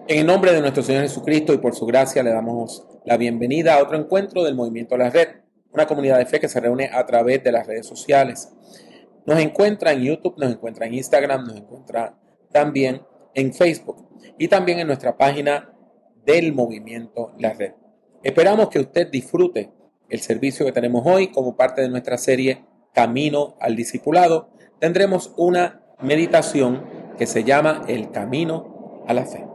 En el nombre de nuestro Señor Jesucristo y por su gracia le damos la bienvenida a otro encuentro del Movimiento La Red, una comunidad de fe que se reúne a través de las redes sociales. Nos encuentra en YouTube, nos encuentra en Instagram, nos encuentra también en Facebook y también en nuestra página del Movimiento La Red. Esperamos que usted disfrute el servicio que tenemos hoy como parte de nuestra serie Camino al Discipulado. Tendremos una meditación que se llama El Camino a la Fe.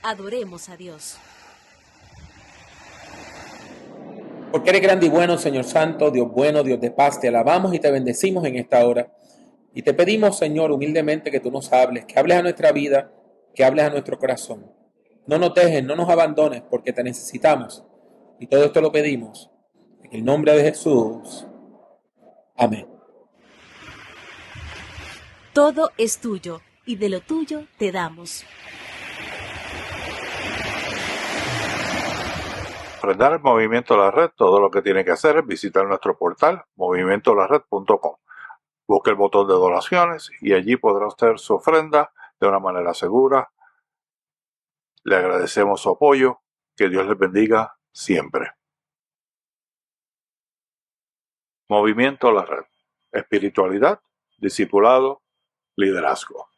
Adoremos a Dios. Porque eres grande y bueno, Señor Santo, Dios bueno, Dios de paz, te alabamos y te bendecimos en esta hora. Y te pedimos, Señor, humildemente que tú nos hables, que hables a nuestra vida, que hables a nuestro corazón. No nos dejes, no nos abandones, porque te necesitamos. Y todo esto lo pedimos en el nombre de Jesús. Amén. Todo es tuyo y de lo tuyo te damos. Aprender el Movimiento La Red, todo lo que tiene que hacer es visitar nuestro portal movimientolared.com. Busque el botón de donaciones y allí podrá hacer su ofrenda de una manera segura. Le agradecemos su apoyo. Que Dios les bendiga siempre. Movimiento La Red. Espiritualidad, discipulado, liderazgo.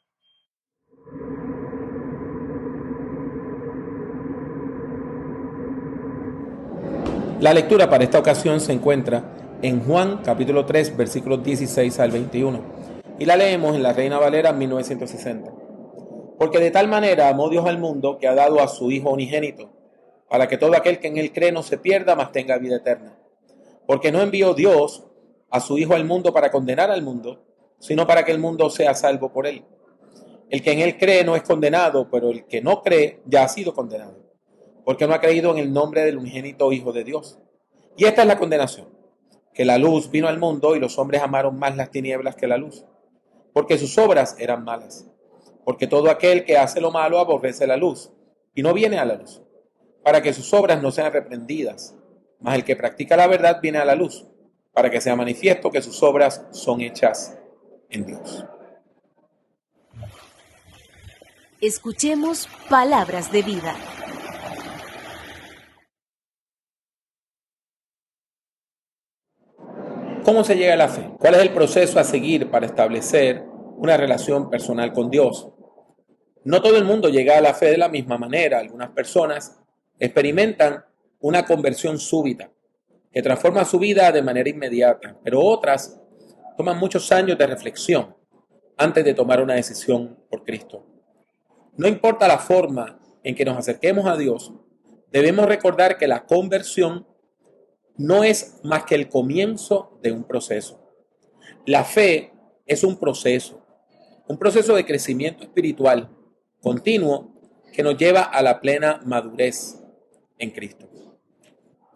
La lectura para esta ocasión se encuentra en Juan capítulo 3, versículos 16 al 21. Y la leemos en la Reina Valera 1960. Porque de tal manera amó Dios al mundo que ha dado a su Hijo unigénito, para que todo aquel que en él cree no se pierda, mas tenga vida eterna. Porque no envió Dios a su Hijo al mundo para condenar al mundo, sino para que el mundo sea salvo por él. El que en él cree no es condenado, pero el que no cree ya ha sido condenado, porque no ha creído en el nombre del unigénito Hijo de Dios. Y esta es la condenación, que la luz vino al mundo y los hombres amaron más las tinieblas que la luz, porque sus obras eran malas. Porque todo aquel que hace lo malo aborrece la luz y no viene a la luz, para que sus obras no sean reprendidas. Mas el que practica la verdad viene a la luz, para que sea manifiesto que sus obras son hechas en Dios. Escuchemos palabras de vida. ¿Cómo se llega a la fe? ¿Cuál es el proceso a seguir para establecer una relación personal con Dios? No todo el mundo llega a la fe de la misma manera. Algunas personas experimentan una conversión súbita que transforma su vida de manera inmediata, pero otras toman muchos años de reflexión antes de tomar una decisión por Cristo. No importa la forma en que nos acerquemos a Dios, debemos recordar que la conversión no es más que el comienzo de un proceso. La fe es un proceso de crecimiento espiritual continuo que nos lleva a la plena madurez en Cristo.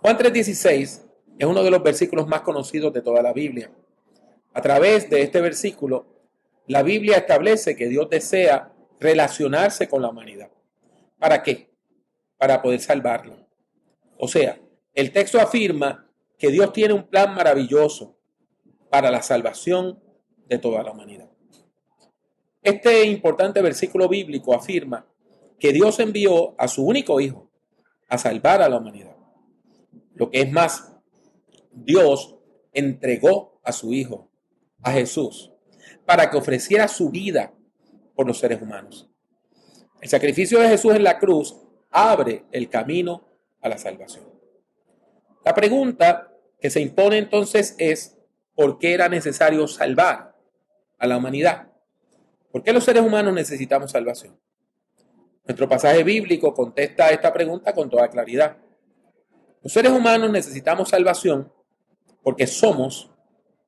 Juan 3:16 es uno de los versículos más conocidos de toda la Biblia. A través de este versículo, la Biblia establece que Dios desea relacionarse con la humanidad. ¿Para qué? Para poder salvarla. O sea, el texto afirma que Dios tiene un plan maravilloso para la salvación de toda la humanidad. Este importante versículo bíblico afirma que Dios envió a su único Hijo a salvar a la humanidad. Lo que es más, Dios entregó a su Hijo, a Jesús, para que ofreciera su vida por los seres humanos. El sacrificio de Jesús en la cruz abre el camino a la salvación. La pregunta que se impone entonces es, ¿por qué era necesario salvar a la humanidad? ¿Por qué los seres humanos necesitamos salvación? Nuestro pasaje bíblico contesta a esta pregunta con toda claridad. Los seres humanos necesitamos salvación porque somos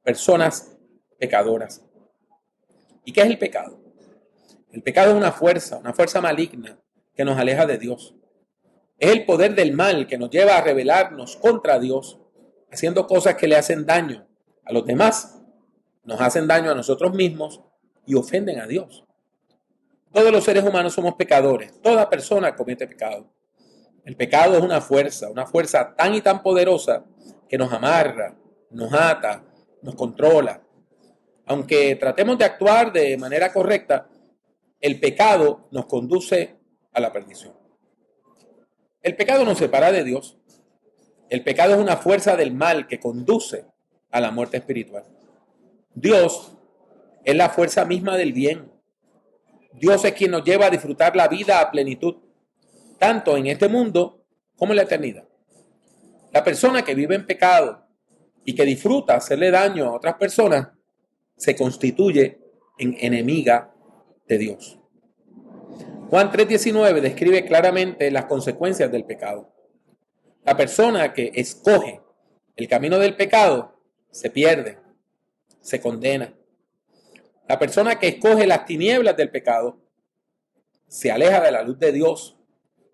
personas pecadoras. ¿Y qué es el pecado? El pecado es una fuerza maligna que nos aleja de Dios. Es el poder del mal que nos lleva a rebelarnos contra Dios, haciendo cosas que le hacen daño a los demás, nos hacen daño a nosotros mismos y ofenden a Dios. Todos los seres humanos somos pecadores. Toda persona comete pecado. El pecado es una fuerza tan y tan poderosa que nos amarra, nos ata, nos controla. Aunque tratemos de actuar de manera correcta, el pecado nos conduce a la perdición. El pecado nos separa de Dios. El pecado es una fuerza del mal que conduce a la muerte espiritual. Dios es la fuerza misma del bien. Dios es quien nos lleva a disfrutar la vida a plenitud, tanto en este mundo como en la eternidad. La persona que vive en pecado y que disfruta hacerle daño a otras personas se constituye en enemiga de Dios. Juan 3:19 describe claramente las consecuencias del pecado. La persona que escoge el camino del pecado se pierde, se condena. La persona que escoge las tinieblas del pecado se aleja de la luz de Dios,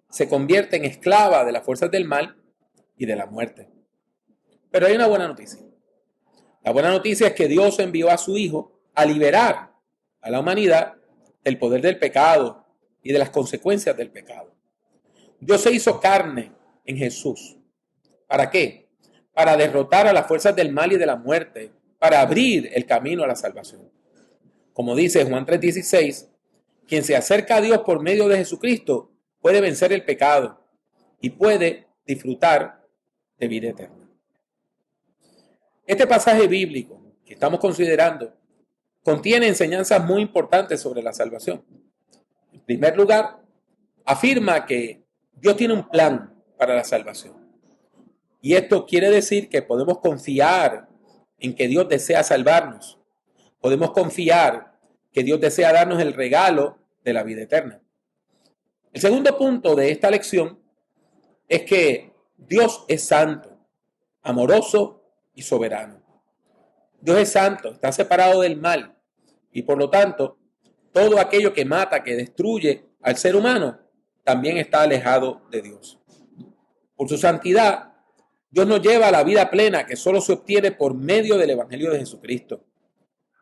se convierte en esclava de las fuerzas del mal y de la muerte. Pero hay una buena noticia. La buena noticia es que Dios envió a su Hijo a liberar a la humanidad del poder del pecado y de las consecuencias del pecado. Dios se hizo carne en Jesús. ¿Para qué? Para derrotar a las fuerzas del mal y de la muerte, para abrir el camino a la salvación. Como dice Juan 3:16, quien se acerca a Dios por medio de Jesucristo puede vencer el pecado y puede disfrutar de vida eterna. Este pasaje bíblico que estamos considerando contiene enseñanzas muy importantes sobre la salvación. En primer lugar, afirma que Dios tiene un plan para la salvación. Y esto quiere decir que podemos confiar en que Dios desea salvarnos. Podemos confiar que Dios desea darnos el regalo de la vida eterna. El segundo punto de esta lección es que Dios es santo, amoroso y soberano. Dios es santo, está separado del mal y por lo tanto todo aquello que mata, que destruye al ser humano, también está alejado de Dios. Por su santidad, Dios nos lleva a la vida plena que solo se obtiene por medio del Evangelio de Jesucristo.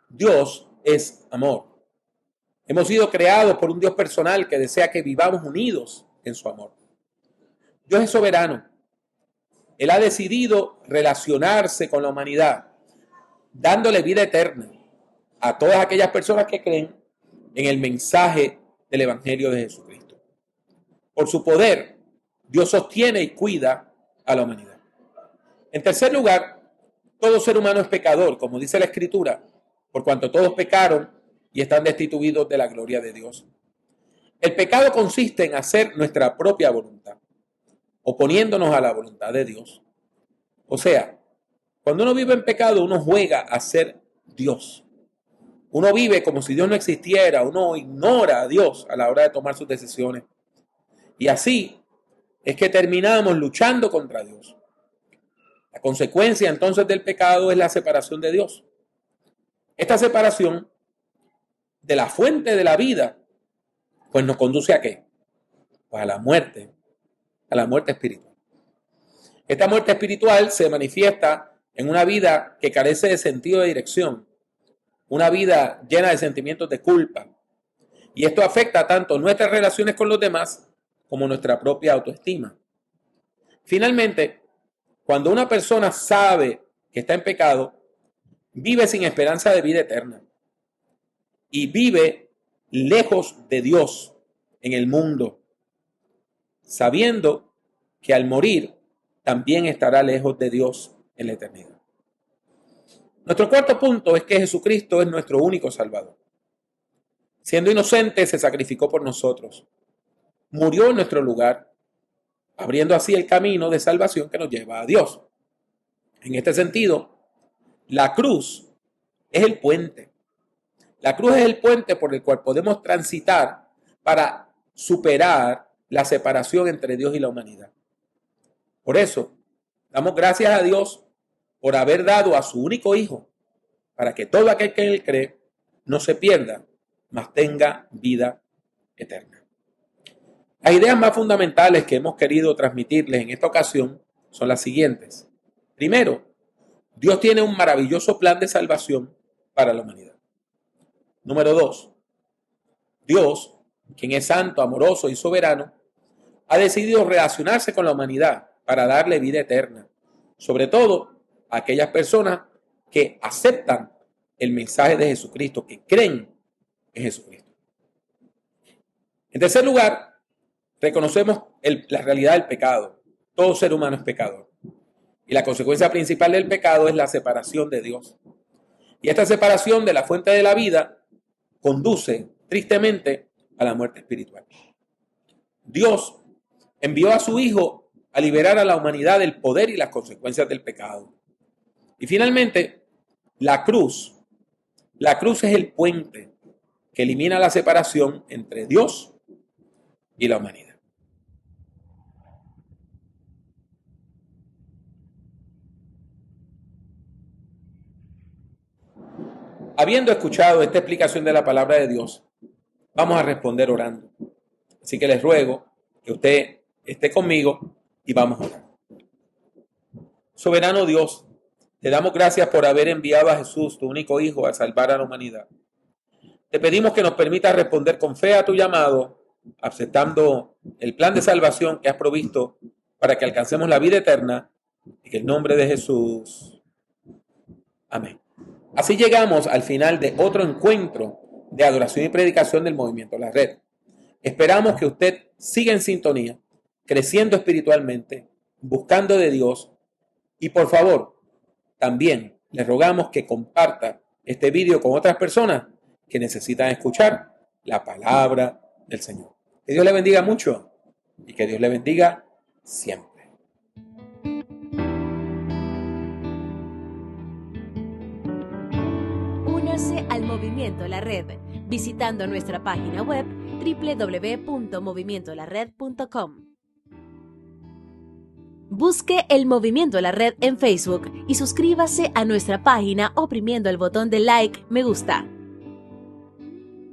Dios es amor. Hemos sido creados por un Dios personal que desea que vivamos unidos en su amor. Dios es soberano. Él ha decidido relacionarse con la humanidad, dándole vida eterna a todas aquellas personas que creen en el mensaje del Evangelio de Jesucristo. Por su poder, Dios sostiene y cuida a la humanidad. En tercer lugar, todo ser humano es pecador, como dice la Escritura, por cuanto todos pecaron y están destituidos de la gloria de Dios. El pecado consiste en hacer nuestra propia voluntad, oponiéndonos a la voluntad de Dios. O sea, cuando uno vive en pecado, uno juega a ser Dios. Uno vive como si Dios no existiera, uno ignora a Dios a la hora de tomar sus decisiones. Y así es que terminamos luchando contra Dios. La consecuencia entonces del pecado es la separación de Dios. Esta separación de la fuente de la vida, pues nos conduce ¿a qué? Pues a la muerte espiritual. Esta muerte espiritual se manifiesta en una vida que carece de sentido de dirección, una vida llena de sentimientos de culpa. Y esto afecta tanto nuestras relaciones con los demás como nuestra propia autoestima. Finalmente, cuando una persona sabe que está en pecado, vive sin esperanza de vida eterna y vive lejos de Dios en el mundo, sabiendo que al morir también estará lejos de Dios en la eternidad. Nuestro cuarto punto es que Jesucristo es nuestro único Salvador. Siendo inocente, se sacrificó por nosotros. Murió en nuestro lugar, abriendo así el camino de salvación que nos lleva a Dios. En este sentido, la cruz es el puente. La cruz es el puente por el cual podemos transitar para superar la separación entre Dios y la humanidad. Por eso, damos gracias a Dios por haber dado a su único Hijo, para que todo aquel que en Él cree no se pierda, mas tenga vida eterna. Las ideas más fundamentales que hemos querido transmitirles en esta ocasión son las siguientes. Primero, Dios tiene un maravilloso plan de salvación para la humanidad. Número 2, Dios, quien es santo, amoroso y soberano, ha decidido relacionarse con la humanidad para darle vida eterna, sobre todo a aquellas personas que aceptan el mensaje de Jesucristo, que creen en Jesucristo. En tercer lugar, reconocemos la realidad del pecado. Todo ser humano es pecador. Y la consecuencia principal del pecado es la separación de Dios. Y esta separación de la fuente de la vida conduce, tristemente, a la muerte espiritual. Dios envió a su Hijo a liberar a la humanidad del poder y las consecuencias del pecado. Y finalmente, la cruz. La cruz es el puente que elimina la separación entre Dios y la humanidad. Habiendo escuchado esta explicación de la palabra de Dios, vamos a responder orando. Así que les ruego que usted esté conmigo y vamos a orar. Soberano Dios, te damos gracias por haber enviado a Jesús, tu único Hijo, a salvar a la humanidad. Te pedimos que nos permitas responder con fe a tu llamado, aceptando el plan de salvación que has provisto para que alcancemos la vida eterna. En el nombre de Jesús. Amén. Así llegamos al final de otro encuentro de adoración y predicación del Movimiento La Red. Esperamos que usted siga en sintonía, creciendo espiritualmente, buscando de Dios y por favor, también le rogamos que comparta este video con otras personas que necesitan escuchar la palabra del Señor. Que Dios le bendiga mucho y que Dios le bendiga siempre. Únase al Movimiento La Red visitando nuestra página web www.movimientolared.com. Busque el Movimiento La Red en Facebook y suscríbase a nuestra página oprimiendo el botón de like, me gusta.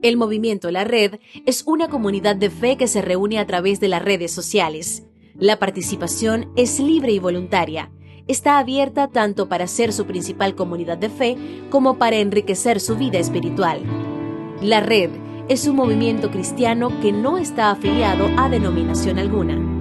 El Movimiento La Red es una comunidad de fe que se reúne a través de las redes sociales. La participación es libre y voluntaria. Está abierta tanto para ser su principal comunidad de fe como para enriquecer su vida espiritual. La Red es un movimiento cristiano que no está afiliado a denominación alguna.